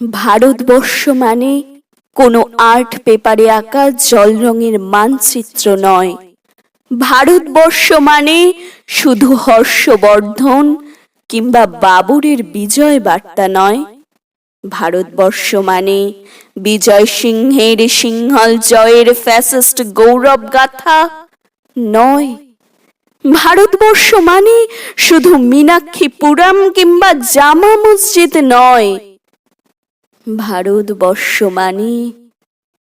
ভারতবর্ষ মানে কোনো আর্ট পেপারে আঁকা জল রঙের মানচিত্র নয়। ভারতবর্ষ মানে শুধু হর্ষবর্ধন কিংবা বাবরের বিজয় বার্তা নয়। ভারতবর্ষ মানে বিজয় সিংহের সিংহল জয়ের ফ্যাসিস্ট গৌরব গাথা নয়। ভারতবর্ষ মানে শুধু মীনাক্ষীপুরম কিংবা জামা মসজিদ নয়। ভারতবর্ষ মানে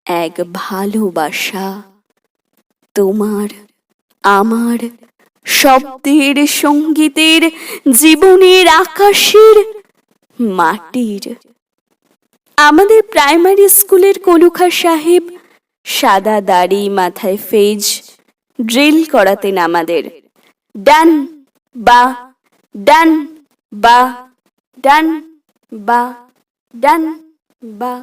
এক ভালোবাসা, তোমার আমার, শব্দের, সঙ্গীতের, জীবনের, আকাশের, মাটির। আমাদের প্রাইমারি স্কুলের কলুখা সাহেব সাদা দাড়ি, মাথায় ফেজ, ড্রিল করাতেন আমাদের। ডান বা ডান বা ডান বা ডান বা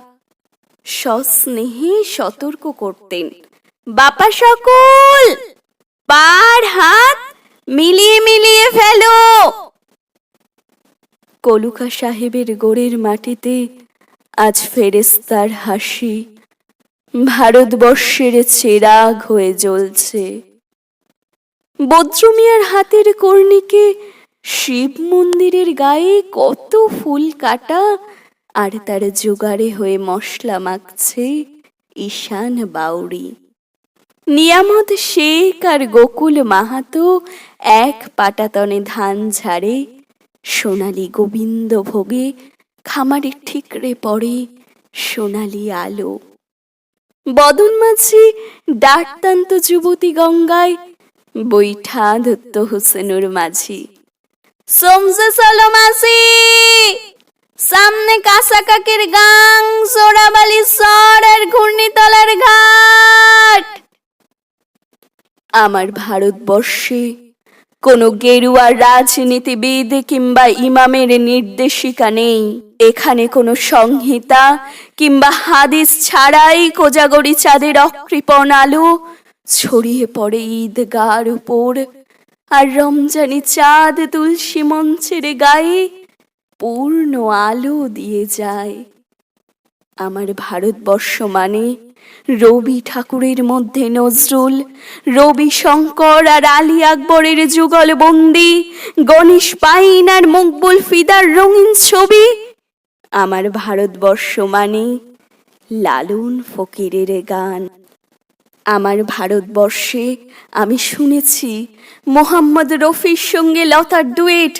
সস্নেহে সতর্ক করতেন, বাপা সকল পার হাত মিলিয়ে মিলিয়ে ফেলো। কলুখা সাহেবের গোড়ের মাটিতে আজ ফেরেশতার হাসি ভারতবর্ষের চেরাগ হয়ে জ্বলছে। বদ্রুমিয়ার হাতের কর্ণিকে শিব মন্দিরের গায়ে কত ফুল কাটা, আর তার জোগাড়ে হয়ে মশলা মাখছে ঈশান বাউরি। নিয়ামত শেখ আর গোকুল মাহাতো এক পাটাতনে ধান ঝাড়ে, সোনালি গোবিন্দ ভোগে খামারে ঠিকরে পড়ে সোনালি আলো। বদন মাঝি ডাকতান্ত যুবতী গঙ্গায়, বৈঠা ধত্ত হোসেনুর মাঝি। সমঝে চলো মাসি, সামনে কাঁসা কাকের গাং, সোরাবালি সর আর ঘূর্ণিতলার ঘাট। আমার ভারতবর্ষে কোনো গেরুয়া রাজনীতিবিদ কিংবা ইমামের নির্দেশিকা নেই। এখানে কোনো সংহিতা কিংবা হাদিস ছাড়াই কোজাগরি চাঁদের অকৃপণ আলো ছড়িয়ে পড়ে ঈদগার উপর, আর রমজানি চাঁদ তুলসী মঞ্চের গায়ে পূর্ণ আলো দিয়ে যায়। আমার ভারতবর্ষ মানে রবি ঠাকুরের মধ্যে নজরুল, রবি শঙ্কর আর আলী আকবরের যুগলবন্দি, গণেশ পাইন আর মকবুল ফিদার রঙিন ছবি। আমার ভারতবর্ষ মানে লালন ফকিরের গান। আমার ভারতবর্ষে আমি শুনেছি মোহাম্মদ রফির সঙ্গে লতার ডুয়েট,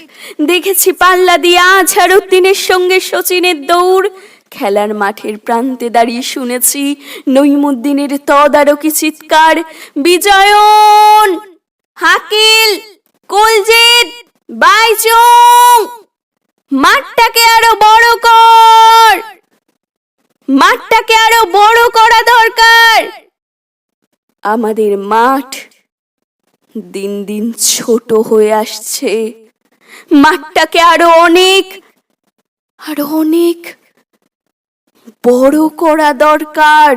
দেখেছি পাল্লা দিয়ে আজহারউদ্দিনের সঙ্গে শচীনের দৌড়, খেলার মাঠের প্রান্তে দাঁড়িয়ে শুনেছি নইমুদ্দিনের তদারকি চিৎকার, বিজয়ন, হাকিল, কুলজিৎ, বাইচুং, মাঠটাকে আরো বড় কর, মাঠটাকে আরো বড় করা দরকার। আমাদের মাঠ দিন দিন ছোট হয়ে আসছে, মাঠটাকে আরো অনেক বড় করা দরকার।